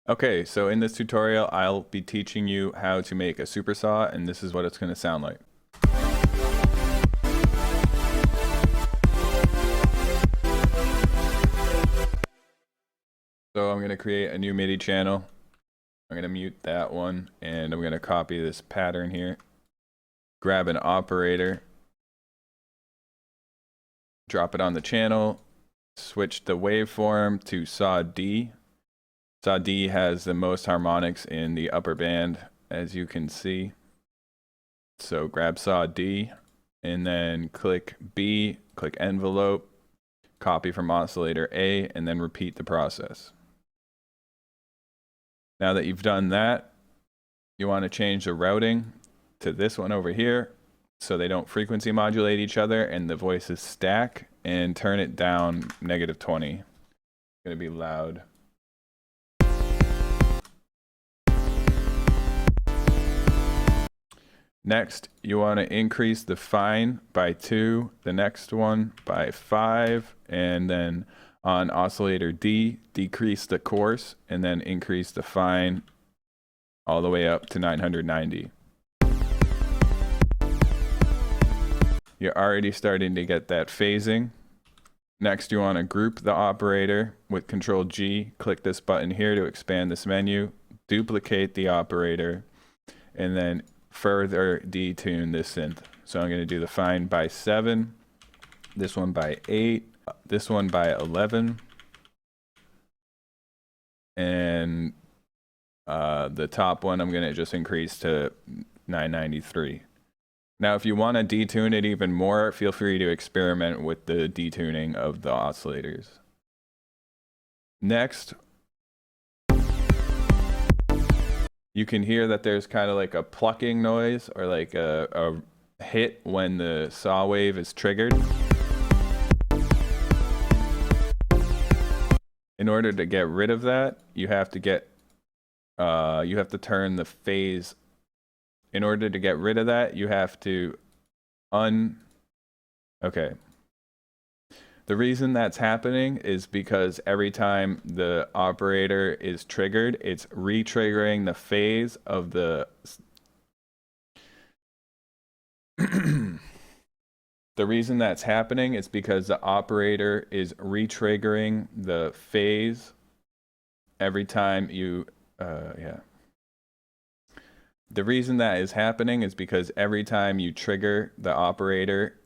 Okay, so in this tutorial, I'll be teaching you how to make a supersaw, and this is what it's going to sound like. So I'm going to create a new MIDI channel. I'm going to mute that one, and I'm going to copy this pattern here. Grab an operator, drop it on the channel, switch the waveform to saw D. Saw D has the most harmonics in the upper band, as you can see. So grab saw D, and then click B, click envelope, copy from oscillator A, and then repeat the process. Now that you've done that, you want to change the routing to this one over here so they don't frequency modulate each other and the voices stack, and turn it down -20. It's going to be loud. Next, you want to increase the fine by 2, the next one by 5, and then on oscillator D, decrease the coarse, and then increase the fine all the way up to 990. You're already starting to get that phasing. Next, you want to group the operator with Control G. Click this button here to expand this menu. Duplicate the operator, and then further detune this synth. So I'm going to do the fine by 7, this one by 8, this one by 11, and the top one I'm going to just increase to 993. Now, if you want to detune it even more, feel free to experiment with the detuning of the oscillators. Next, you can hear that there's kind of like a plucking noise, or like a hit when the saw wave is triggered. In order to get rid of that, you have to turn the phase. In order to get rid of that, you have to okay. The reason that's happening is because every time the operator is triggered, it's re-triggering the phase of the the reason that's happening is because the operator is re-triggering the phase every time you The reason that is happening is because every time you trigger the operator,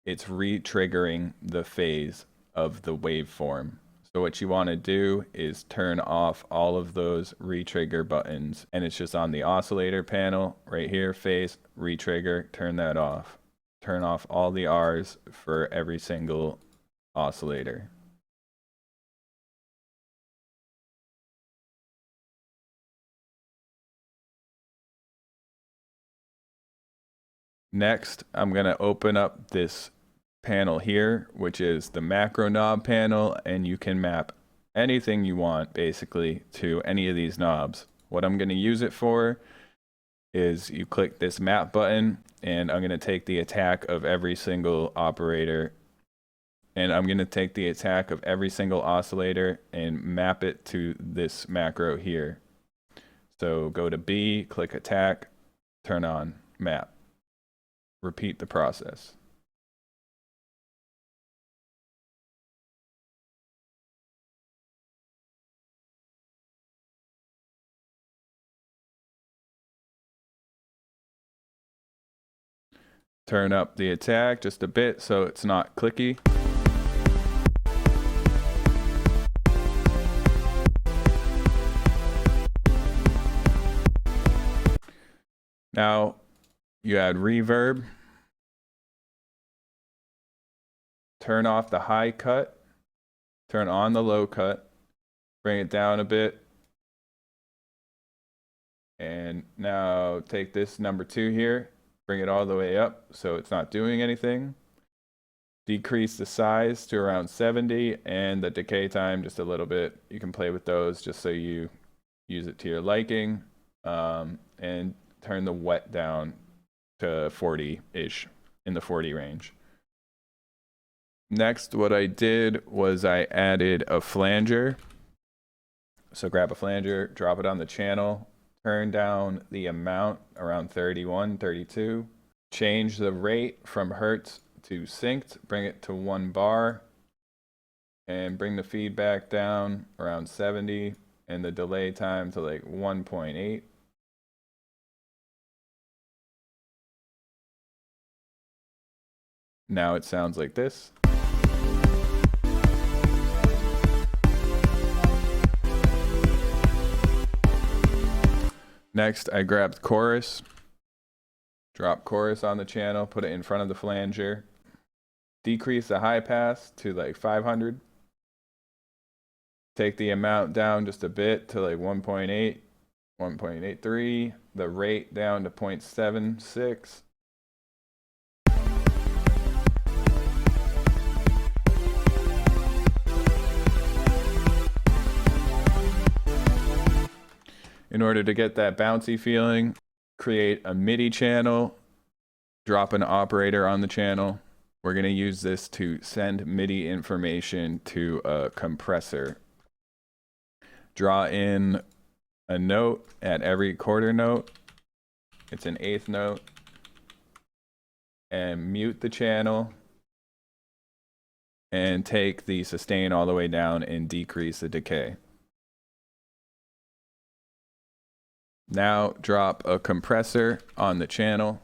it's re-triggering the phase of the waveform. So what you want to do is turn off all of those re-trigger buttons, and it's just on the oscillator panel right here, phase, re-trigger, turn that off. Turn off all the R's for every single oscillator. Next, I'm going to open up this panel here, which is the macro knob panel, and you can map anything you want basically to any of these knobs. What I'm going to use it for is you click this map button, and I'm going to take the attack of every single operator, and I'm going to take the attack of every single oscillator and map it to this macro here. So go to B, click attack, turn on map. Repeat the process. Turn up the attack just a bit so it's not clicky. Now you add reverb. Turn off the high cut. Turn on the low cut. Bring it down a bit. And now take this number 2 here. Bring it all the way up so it's not doing anything. Decrease the size to around 70 and the decay time just a little bit. You can play with those just so you use it to your liking. And turn the wet down to 40-ish, in the 40 range. Next, what I did was I added a flanger. So grab a flanger, drop it on the channel, turn down the amount around 31, 32. Change the rate from hertz to synced, bring it to 1 bar, and bring the feedback down around 70 and the delay time to like 1.8. Now it sounds like this. Next, I grabbed chorus, drop chorus on the channel, put it in front of the flanger, decrease the high pass to like 500, take the amount down just a bit to like 1.8, 1.83, the rate down to 0.76. In order to get that bouncy feeling, create a MIDI channel, drop an operator on the channel. We're going to use this to send MIDI information to a compressor. Draw in a note at every quarter note. It's an eighth note. And mute the channel. And take the sustain all the way down and decrease the decay. Now drop a compressor on the channel.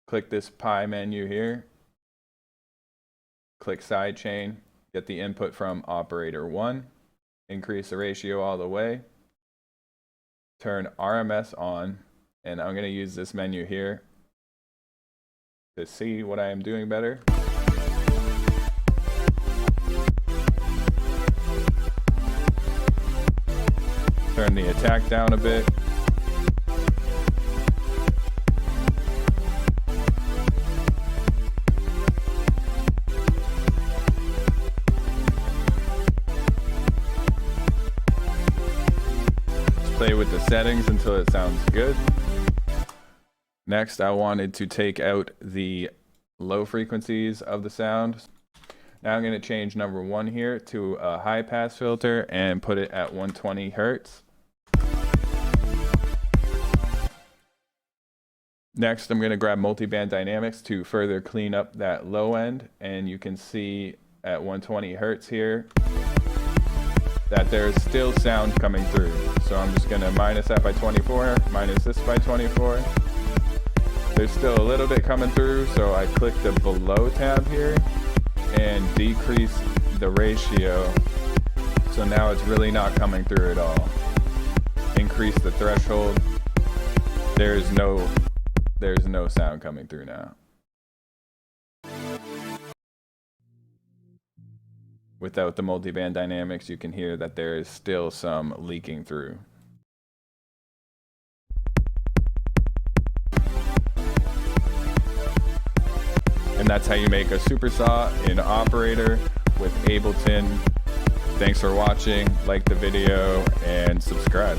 Click this pie menu here. Click sidechain. Get the input from operator 1. Increase the ratio all the way. Turn RMS on. And I'm going to use this menu here to see what I am doing better. Turn the attack down a bit. Just play with the settings until it sounds good. Next, I wanted to take out the low frequencies of the sound. Now I'm going to change number 1 here to a high pass filter and put it at 120 hertz. Next, I'm going to grab Multiband Dynamics to further clean up that low end, and you can see at 120 hertz here that there's still sound coming through. So I'm just going to minus that by 24, minus this by 24. There's still a little bit coming through, so I click the below tab here and decrease the ratio. So now it's really not coming through at all. Increase the threshold. There's no sound coming through now. Without the multiband dynamics, you can hear that there is still some leaking through. And that's how you make a supersaw in Operator with Ableton. Thanks for watching, like the video, and subscribe.